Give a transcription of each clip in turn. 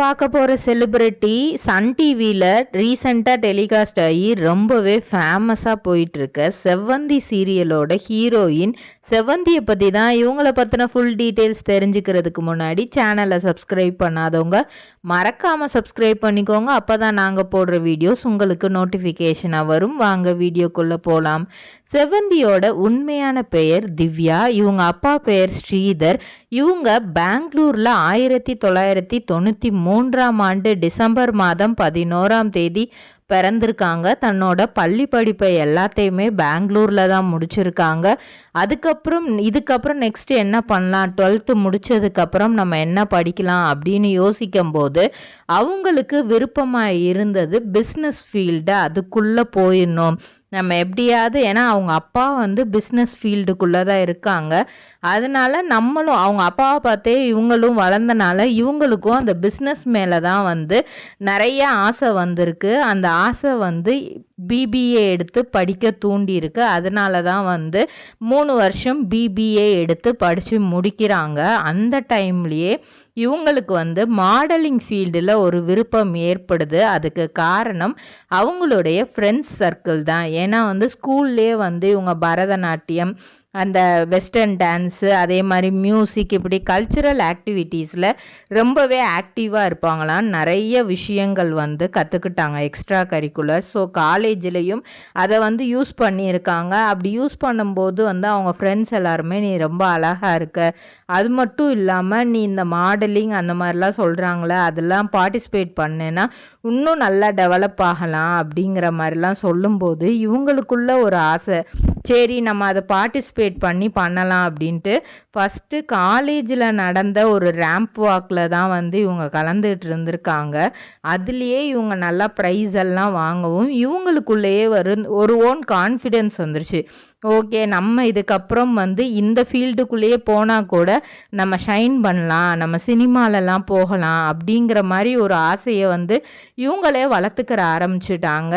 பார்க்க போகிற celebrity Sun டிவியில் ரீசெண்டாக டெலிகாஸ்ட் ஆகி ரொம்பவே ஃபேமஸாக போயிட்டுருக்க செவ்வந்தி சீரியலோட ஹீரோயின் செவ்வந்தியை பற்றி தான். இவங்கள பற்றின ஃபுல் டீட்டெயில்ஸ் தெரிஞ்சுக்கிறதுக்கு முன்னாடி சேனலை சப்ஸ்கிரைப் பண்ணாதவங்க மறக்காமல் சப்ஸ்கிரைப் பண்ணிக்கோங்க. அப்போ தான் நாங்கள் போடுற வீடியோஸ் உங்களுக்கு நோட்டிஃபிகேஷனாக வரும். வாங்க வீடியோக்குள்ளே போகலாம். செவ்வந்தியோட உண்மையான பெயர் திவ்யா. இவங்க அப்பா பெயர் ஸ்ரீதர். இவங்க பெங்களூரில் 1993 டிசம்பர் மாதம் 11 பிறந்திருக்காங்க. தன்னோட பள்ளி படிப்பை எல்லாத்தையுமே பெங்களூரில் தான் முடிச்சிருக்காங்க. இதுக்கப்புறம் நெக்ஸ்ட் என்ன பண்ணலாம், 12th முடித்ததுக்கப்புறம் நம்ம என்ன படிக்கலாம் அப்படின்னு யோசிக்கும் போது அவங்களுக்கு விருப்பமாக இருந்தது பிஸ்னஸ் ஃபீல்டு. அதுக்குள்ளே போயிடணும் நம்ம எப்படியாவது. ஏன்னா அவங்க அப்பா பிஸ்னஸ் ஃபீல்டுக்குள்ளே தான் இருக்காங்க. அதனால நம்மளும் அவங்க அப்பாவை பார்த்தே இவங்களும் வளர்ந்தனால இவங்களுக்கும் அந்த பிஸ்னஸ் மேலே தான் நிறைய ஆசை வந்திருக்கு. அந்த ஆசை பிபிஏ எடுத்து படிக்க தூண்டியிருக்கு. அதனால தான் 3 வருஷம் பிபிஏ எடுத்து படித்து முடிக்கிறாங்க. அந்த டைம்லேயே இவங்களுக்கு மாடலிங் ஃபீல்டில் ஒரு விருப்பம் ஏற்படுது. அதுக்கு காரணம் அவங்களுடைய ஃப்ரெண்ட்ஸ் சர்க்கிள் தான். ஏன்னா ஸ்கூல்லே இவங்க பரதநாட்டியம், அந்த வெஸ்டர்ன் டான்ஸு, அதே மாதிரி மியூசிக், இப்படி கல்ச்சுரல் ஆக்டிவிட்டீஸில் ரொம்பவே ஆக்டிவாக இருப்பாங்களாம். நிறைய விஷயங்கள் கற்றுக்கிட்டாங்க எக்ஸ்ட்ரா கரிக்குலர். ஸோ காலேஜ்லேயும் அதை யூஸ் பண்ணியிருக்காங்க. அப்படி யூஸ் பண்ணும்போது அவங்க ஃப்ரெண்ட்ஸ் எல்லாருமே நீ ரொம்ப அழகாக இருக்க, அது மட்டும் இல்லாமல் நீ இந்த மாடலிங் அந்த மாதிரிலாம் சொல்கிறாங்களே அதெல்லாம் பார்ட்டிசிபேட் பண்ணேன்னா இன்னும் நல்லா டெவலப் ஆகலாம் அப்படிங்கிற மாதிரிலாம் சொல்லும்போது இவங்களுக்குள்ள ஒரு ஆசை, சரி நம்ம அதை பார்ட்டிசிபேட் பண்ணலாம் அப்படின்ட்டு ஃபஸ்ட்டு காலேஜில் நடந்த ஒரு ரேம்ப் வாக்கில் தான் இவங்க கலந்துகிட்டு இருந்திருக்காங்க. அதுலேயே இவங்க நல்லா ப்ரைஸ் எல்லாம் வாங்கவும் இவங்களுக்குள்ளேயே ஒரு ஓன் கான்ஃபிடென்ஸ் வந்துருச்சு. ஓகே, நம்ம இதுக்கப்புறம் இந்த ஃபீல்டுக்குள்ளேயே போனால் கூட நம்ம ஷைன் பண்ணலாம், நம்ம சினிமாலெல்லாம் போகலாம் அப்படிங்கிற மாதிரி ஒரு ஆசையை இவங்களே வளர்த்துக்கிற ஆரம்பிச்சிட்டாங்க.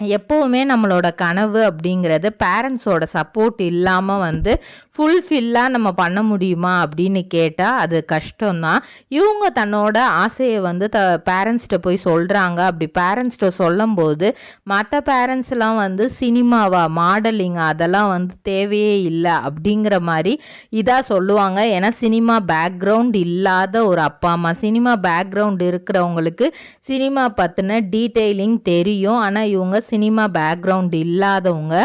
எப்போவுமே நம்மளோட கனவு அப்படிங்கிறது பேரண்ட்ஸோட சப்போர்ட் இல்லாமல் ஃபுல்ஃபில்லாக நம்ம பண்ண முடியுமா அப்படின்னு கேட்டால் அது கஷ்டம்தான். இவங்க தன்னோட ஆசையை பேரண்ட்ஸ்கிட்ட போய் சொல்கிறாங்க. அப்படி பேரண்ட்ஸ்கிட்ட சொல்லும்போது மற்ற பேரண்ட்ஸ்லாம் சினிமாவா, மாடலிங்கா, அதெல்லாம் தேவையே இல்லை அப்படிங்கிற மாதிரி இதாக சொல்லுவாங்க. ஏன்னா சினிமா பேக்ரவுண்ட் இல்லாத ஒரு அப்பா அம்மா, சினிமா பேக்ரவுண்ட் இருக்கிறவங்களுக்கு சினிமா பற்றின டீட்டெயிலிங் தெரியும். ஆனால் இவங்க சினிமா பேக்ரவுண்ட் இல்லாதவங்க,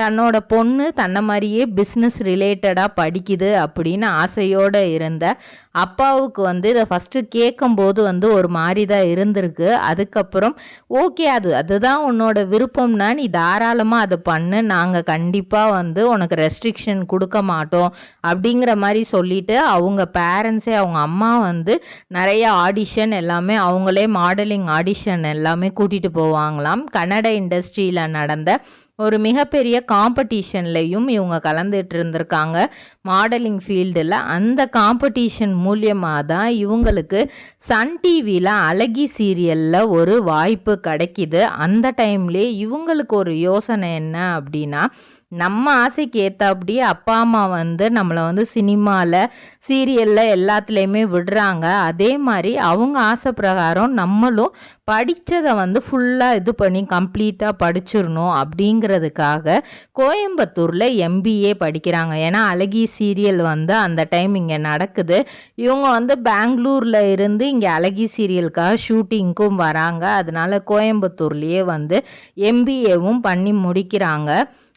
தன்னோட பொண்ணு தன்னை மாதிரியே பிஸ்னஸ் ரிலேட்டடாக படிக்குது அப்படின்னு ஆசையோடு இருந்த அப்பாவுக்கு இதை ஃபஸ்ட்டு கேட்கும்போது ஒரு மாதிரி தான் இருந்திருக்கு. அதுக்கப்புறம் ஓகே, அதுதான் உன்னோட விருப்பம்னா நீ தாராளமாக அதை பண்ணு, நாங்கள் கண்டிப்பாக உனக்கு ரெஸ்ட்ரிக்ஷன் கொடுக்க மாட்டோம் அப்படிங்கிற மாதிரி சொல்லிட்டு அவங்க பேரண்ட்ஸே, அவங்க அம்மா நிறைய ஆடிஷன் எல்லாமே அவங்களே மாடலிங் ஆடிஷன் எல்லாமே கூட்டிகிட்டு போவாங்களாம். கன்னட இண்டஸ்ட்ரியில் நடந்த ஒரு மிகப்பெரிய காம்படிஷன்லையும் இவங்க கலந்துட்டு இருந்திருக்காங்க மாடலிங் ஃபீல்டில். அந்த காம்படிஷன் மூலியமாக தான் இவங்களுக்கு சன் டிவியில் அழகி சீரியலில் ஒரு வாய்ப்பு கிடைக்கிது. அந்த டைம்லேயே இவங்களுக்கு ஒரு யோசனை என்ன அப்படின்னா, நம்ம ஆசைக்கு ஏற்றாப்படியே அப்பா அம்மா நம்மளை சினிமாவில், சீரியலில் எல்லாத்துலேயுமே விடுறாங்க. அதே மாதிரி அவங்க ஆசை பிரகாரம் நம்மளும் படித்ததை ஃபுல்லாக இது பண்ணி கம்ப்ளீட்டாக படிச்சிடணும் அப்படிங்கிறதுக்காக கோயம்புத்தூரில் எம்பிஏ படிக்கிறாங்க. ஏன்னா அழகி சீரியல் அந்த டைம் இங்கே நடக்குது. இவங்க பெங்களூரில் இருந்து இங்கே அழகி சீரியலுக்காக ஷூட்டிங்க்கும் வராங்க. அதனால கோயம்புத்தூர்லேயே எம்பிஏவும் பண்ணி முடிக்கிறாங்க.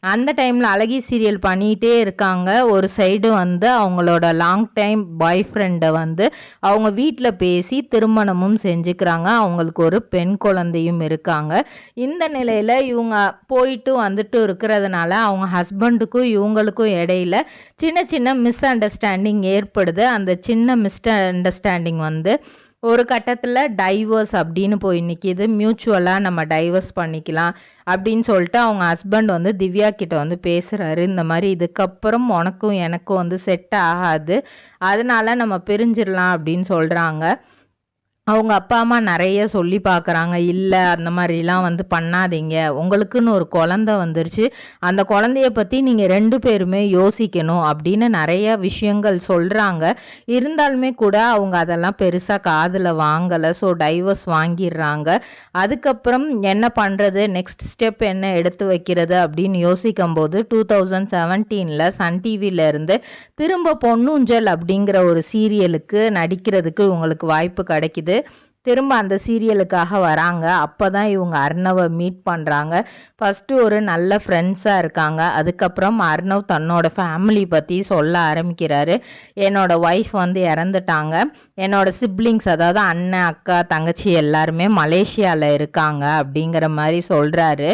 அந்த டைமில் அழகி சீரியல் பண்ணிகிட்டே இருக்காங்க. ஒரு சைடு அவங்களோட லாங் டைம் பாய் ஃப்ரெண்டை அவங்க வீட்டில் பேசி திருமணமும் செஞ்சுக்கிறாங்க. அவங்களுக்கு ஒரு பெண் குழந்தையும் இருக்காங்க. இந்த நிலையில் இவங்க போயிட்டு வந்துட்டு இருக்கிறதுனால அவங்க ஹஸ்பண்டுக்கும் இவங்களுக்கும் இடையில சின்ன சின்ன மிஸ் அண்டர்ஸ்டாண்டிங் ஏற்படுது. அந்த சின்ன மிஸ் அண்டர்ஸ்டாண்டிங் ஒரு கட்டத்தில் டைவர்ஸ் அப்படின்னு போய் நிற்கிது. மியூச்சுவலாக நம்ம டைவர்ஸ் பண்ணிக்கலாம் அப்படின்னு சொல்லிட்டு அவங்க ஹஸ்பண்ட் திவ்யா கிட்ட பேசுகிறாரு. இந்த மாதிரி இதுக்கப்புறம் உனக்கும் எனக்கும் செட் ஆகாது, அதனால நம்ம பிரிஞ்சிடலாம் அப்படின்னு சொல்கிறாங்க. அவங்க அப்பா அம்மா நிறைய சொல்லி பார்க்குறாங்க, இல்லை அந்த மாதிரிலாம் வந்து பண்ணாதீங்க, உங்களுக்குன்னு ஒரு குழந்தை வந்துருச்சு, அந்த குழந்தைய பற்றி நீங்கள் 2 பேருமே யோசிக்கணும் அப்படின்னு நிறைய விஷயங்கள் சொல்கிறாங்க. இருந்தாலுமே கூட அவங்க அதெல்லாம் பெருசாக காதில் வாங்கலை. ஸோ டைவர்ஸ் வாங்கிடுறாங்க. அதுக்கப்புறம் என்ன பண்ணுறது, நெக்ஸ்ட் ஸ்டெப் என்ன எடுத்து வைக்கிறது அப்படின்னு யோசிக்கும் போது 2017 சன் டிவியிலேருந்து திரும்ப பொன்னூஞ்சல் அப்படிங்கிற ஒரு சீரியலுக்கு நடிக்கிறதுக்கு இவங்களுக்கு வாய்ப்பு கிடைக்குது. திரும்ப அந்த சீரியலுக்காக வராங்க. அப்போ தான் இவங்க அர்ணவை மீட் பண்ணுறாங்க. ஃபஸ்ட்டு ஒரு நல்ல ஃப்ரெண்ட்ஸாக இருக்காங்க. அதுக்கப்புறம் அர்ணவ் தன்னோட ஃபேமிலி பற்றி சொல்ல ஆரம்பிக்கிறாரு. என்னோட ஒய்ஃப் வந்து இறந்துட்டாங்க, என்னோட சிப்ளிங்ஸ் அதாவது அண்ணன் அக்கா தங்கச்சி எல்லாருமே மலேசியாவில் இருக்காங்க அப்படிங்கிற மாதிரி சொல்கிறாரு.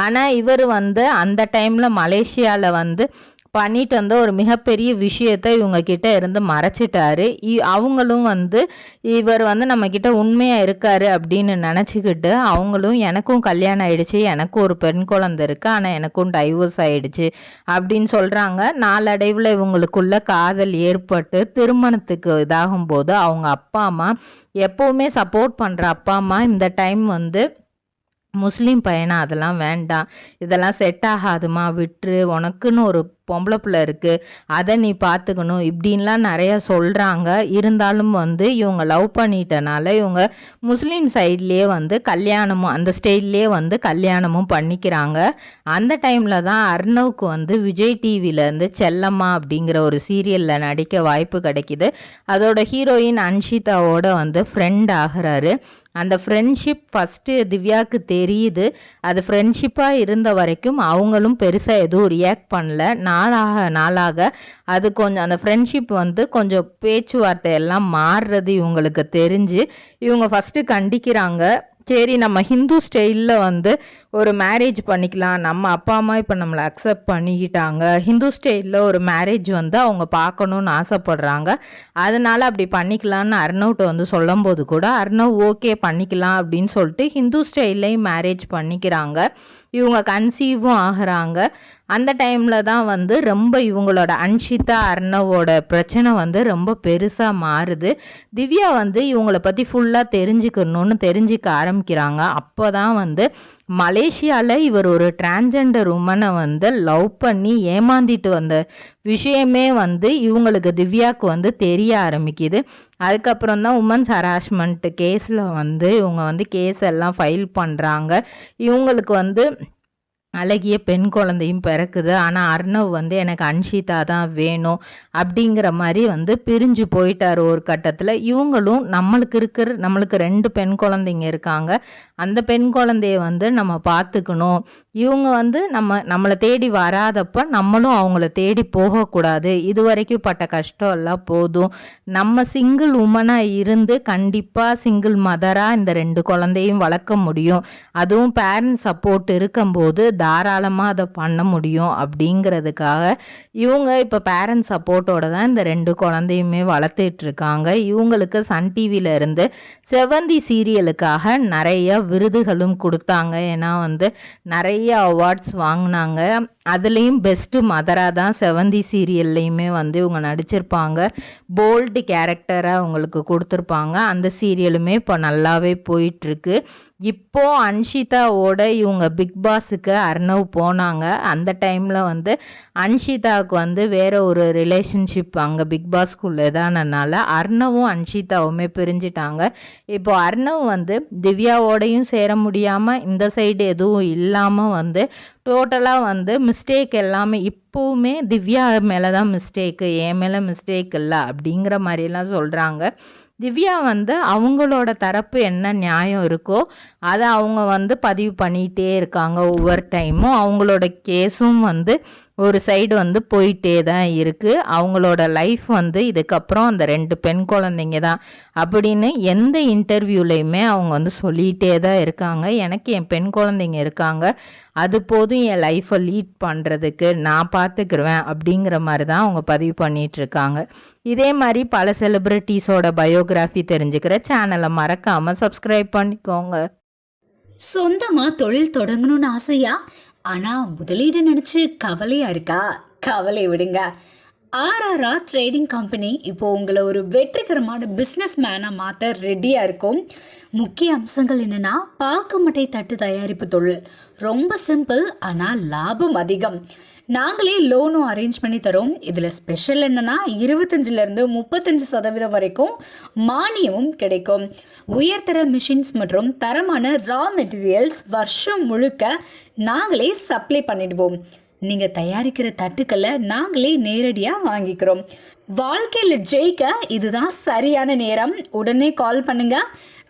ஆனால் இவர் வந்து அந்த டைமில் மலேசியாவில் வந்து பண்ணிட்டு வந்து ஒரு மிகப்பெரிய விஷயத்தை இவங்க கிட்ட இருந்து மறைச்சிட்டாரு. அவங்களும் வந்து இவர் வந்து நம்மக்கிட்ட உண்மையாக இருக்காரு அப்படின்னு நினச்சிக்கிட்டு அவங்களும் எனக்கும் கல்யாணம் ஆயிடுச்சு, எனக்கும் ஒரு பெண் குழந்தை இருக்குது, ஆனால் எனக்கும் டைவர்ஸ் ஆயிடுச்சு அப்படின்னு சொல்கிறாங்க. நாளடைவில் இவங்களுக்குள்ள காதல் ஏற்பட்டு திருமணத்துக்கு இதாகும்போது அவங்க அப்பா அம்மா, எப்போவுமே சப்போர்ட் பண்ணுற அப்பா அம்மா, இந்த டைம் வந்து முஸ்லீம் பையனா அதெல்லாம் வேண்டாம், இதெல்லாம் செட் ஆகாதுமா, விட்டுரு, உனக்குன்னு ஒரு பொம்பளை பிள்ளை இருக்குது, அதை நீ பார்த்துக்கணும் இப்படின்லாம் நிறையா சொல்கிறாங்க. இருந்தாலும் வந்து இவங்க லவ் பண்ணிட்டனால இவங்க முஸ்லீம் சைட்லேயே வந்து கல்யாணமும் அந்த ஸ்டைல்லே வந்து கல்யாணமும் பண்ணிக்கிறாங்க. அந்த டைமில் தான் அர்ணவுக்கு வந்து விஜய் டிவிலேருந்து செல்லம்மா அப்படிங்கிற ஒரு சீரியலில் நடிக்க வாய்ப்பு கிடைக்கிது. அதோட ஹீரோயின் அன்ஷிதாவோட வந்து ஃப்ரெண்ட் ஆகிறாரு. அந்த ஃப்ரெண்ட்ஷிப் ஃபஸ்ட்டு திவ்யாவுக்கு தெரியுது. அது ஃப்ரெண்ட்ஷிப்பாக இருந்த வரைக்கும் அவங்களும் பெருசாக எதுவும் ரியாக்ட் பண்ணல. நாளாக அது கொஞ்சம் அந்த ஃப்ரெண்ட்ஷிப் வந்து கொஞ்சம் பேச்சுவார்த்தை எல்லாம் மாறுறது இவங்களுக்கு தெரிஞ்சு இவங்க ஃபஸ்ட்டு கண்டிக்கிறாங்க. சரி, நம்ம ஹிந்து ஸ்டைலில் வந்து ஒரு மேரேஜ் பண்ணிக்கலாம், நம்ம அப்பா அம்மா இப்போ நம்மளை அக்செப்ட் பண்ணிக்கிட்டாங்க, ஹிந்து ஸ்டைலில் ஒரு மேரேஜ் வந்து அவங்க பார்க்கணுன்னு ஆசைப்படுறாங்க, அதனால் அப்படி பண்ணிக்கலான்னு அர்ணவ்ட்ட வந்து சொல்லும்போது கூட அர்ணவ் ஓகே பண்ணிக்கலாம் அப்படின்னு சொல்லிட்டு ஹிந்து ஸ்டைல்லையும் மேரேஜ் பண்ணிக்கிறாங்க. இவங்க கன்சீவும் ஆகிறாங்க. அந்த டைமில் தான் வந்து ரொம்ப இவங்களோட அன்ஷிதா அர்ணவோட பிரச்சனை வந்து ரொம்ப பெருசாக மாறுது. திவ்யா வந்து இவங்கள பற்றி ஃபுல்லாக தெரிஞ்சுக்க ஆரம்பிக்கிறாங்க. அப்போ தான் வந்து மலேசியாவில் இவர் ஒரு டிரான்ஜெண்டர் உமனை வந்து லவ் பண்ணி ஏமாந்திட்டு வந்த விஷயமே வந்து இவங்களுக்கு திவ்யாவுக்கு வந்து தெரிய ஆரம்பிக்குது. அதுக்கப்புறம் தான் உமன்ஸ் ஹராஸ்மெண்ட் கேஸில் வந்து இவங்க வந்து கேஸ் எல்லாம் ஃபைல் பண்ணுறாங்க. இவங்களுக்கு வந்து அழகிய பெண் குழந்தையும் பிறக்குது. ஆனால் அர்ணவ் வந்து எனக்கு அன்ஷிதா தான் வேணும் அப்படிங்கிற மாதிரி வந்து பிரிஞ்சு போயிட்டார் ஒரு கட்டத்தில். இவங்களும் நம்மளுக்கு 2 பெண் குழந்தைங்க இருக்காங்க, அந்த பெண் குழந்தைய வந்து நம்ம பார்த்துக்கணும், இவங்க வந்து நம்மளை தேடி வராதப்ப நம்மளும் அவங்கள தேடி போகக்கூடாது, இது வரைக்கும் பட்ட கஷ்டம் எல்லாம் போதும், நம்ம சிங்கிள் உமனாக இருந்து கண்டிப்பாக சிங்கிள் மதராக இந்த 2 குழந்தையும் வளர்க்க முடியும், அதுவும் பேரண்ட்ஸ் சப்போர்ட் இருக்கும்போது தாராளமாக அதை பண்ண முடியும் அப்படிங்கிறதுக்காக இவங்க இப்போ பேரண்ட்ஸ் சப்போர்ட்டோட தான் இந்த 2 குழந்தையுமே வளர்த்துட்டு இருக்காங்க. இவங்களுக்கு சன் டிவியில் இருந்து செவந்தி சீரியலுக்காக நிறைய விருதுகளும் கொடுத்தாங்க. ஏன்னா வந்து நிறைய அவார்ட்ஸ் வாங்கினாங்க. அதுலேயும் பெஸ்ட்டு மதராக தான் செவந்தி சீரியல்லையுமே வந்து இவங்க நடிச்சிருப்பாங்க. போல்டு கேரக்டராக அவங்களுக்கு கொடுத்துருப்பாங்க. அந்த சீரியலுமே இப்போ நல்லாவே போயிட்டுருக்கு. இப்போது அன்ஷிதாவோட இவங்க பிக் பாஸுக்கு அர்ணவ் போனாங்க. அந்த டைமில் வந்து அன்ஷிதாவுக்கு வந்து வேறு ஒரு ரிலேஷன்ஷிப் அங்கே பிக் பாஸ்க்குள்ளே தானனால அர்ணவும் அன்ஷிதாவுமே பிரிஞ்சிட்டாங்க. இப்போது அர்ணவ் வந்து திவ்யாவோடையும் சேர முடியாமல் இந்த சைடு எதுவும் இல்லாமல் வந்து டோட்டலாக வந்து மிஸ்டேக் எல்லாமே இப்போவுமே திவ்யா மேலே தான் மிஸ்டேக்கு, என் மேலே மிஸ்டேக் இல்லை அப்படிங்கிற மாதிரிலாம் சொல்கிறாங்க. திவ்யா வந்து அவங்களோட தரப்பு என்ன நியாயம் இருக்கோ அதை அவங்க வந்து பதிவு பண்ணிகிட்டே இருக்காங்க. ஒவ்வொரு டைமும் அவங்களோட கேஸும் வந்து ஒரு சைடு வந்து போயிட்டே தான் இருக்குது. அவங்களோட லைஃப் வந்து இதுக்கப்புறம் அந்த 2 பெண் குழந்தைங்க தான் அப்படின்னு எந்த இன்டர்வியூலையுமே அவங்க வந்து சொல்லிகிட்டே தான் இருக்காங்க. எனக்கு என் பெண் குழந்தைங்க இருக்காங்க, அது போதும் என் லைஃப்பை லீட் பண்ணுறதுக்கு, நான் பார்த்துக்கிருவேன் அப்படிங்கிற மாதிரி தான் அவங்க பதிவு பண்ணிகிட்ருக்காங்க. இதே மாதிரி பல செலிப்ரிட்டிஸோட பயோகிராஃபி தெரிஞ்சுக்கிற சேனலை மறக்காமல் சப்ஸ்கிரைப் பண்ணிக்கோங்க. சொந்தமாக தொழில் தொடங்கணும்னு ஆசையா? ஆனால் முதலீடு நினச்சி கவலையாக இருக்கா? கவலை விடுங்க. ஆர்ஆர்ஆர் ட்ரேடிங் கம்பெனி இப்போ உங்களை ஒரு வெற்றிகரமான பிஸ்னஸ் மேனாக மாற்ற ரெடியாக இருக்கும். முக்கிய அம்சங்கள் என்னென்னா, பாக்குமட்டை தட்டு தயாரிப்பு தொழில் ரொம்ப சிம்பிள், ஆனால் லாபம் அதிகம். நாங்களே லோனும் அரேஞ்ச் பண்ணி தரோம். இதில் ஸ்பெஷல் என்னென்னா 25% 35% வரைக்கும் மானியமும் கிடைக்கும். உயர்தர மிஷின்ஸ் மற்றும் தரமான ரா மெட்டீரியல்ஸ் வருஷம் முழுக்க நாங்களே சப்ளை பண்ணிடுவோம். நீங்கள் தயாரிக்கிற தட்டுக்களை நாங்களே நேரடியாக வாங்கிக்கிறோம். வாழ்க்கையில் ஜெயிக்க இதுதான் சரியான நேரம். உடனே கால் பண்ணுங்க.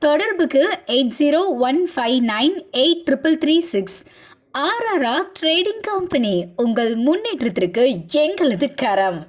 தொடர்புக்கு 8015983336. ஆர்ஆர்ஆர் ட்ரேடிங் கம்பெனி, உங்கள் முன்னேற்றத்திற்கு எங்களது கரம்.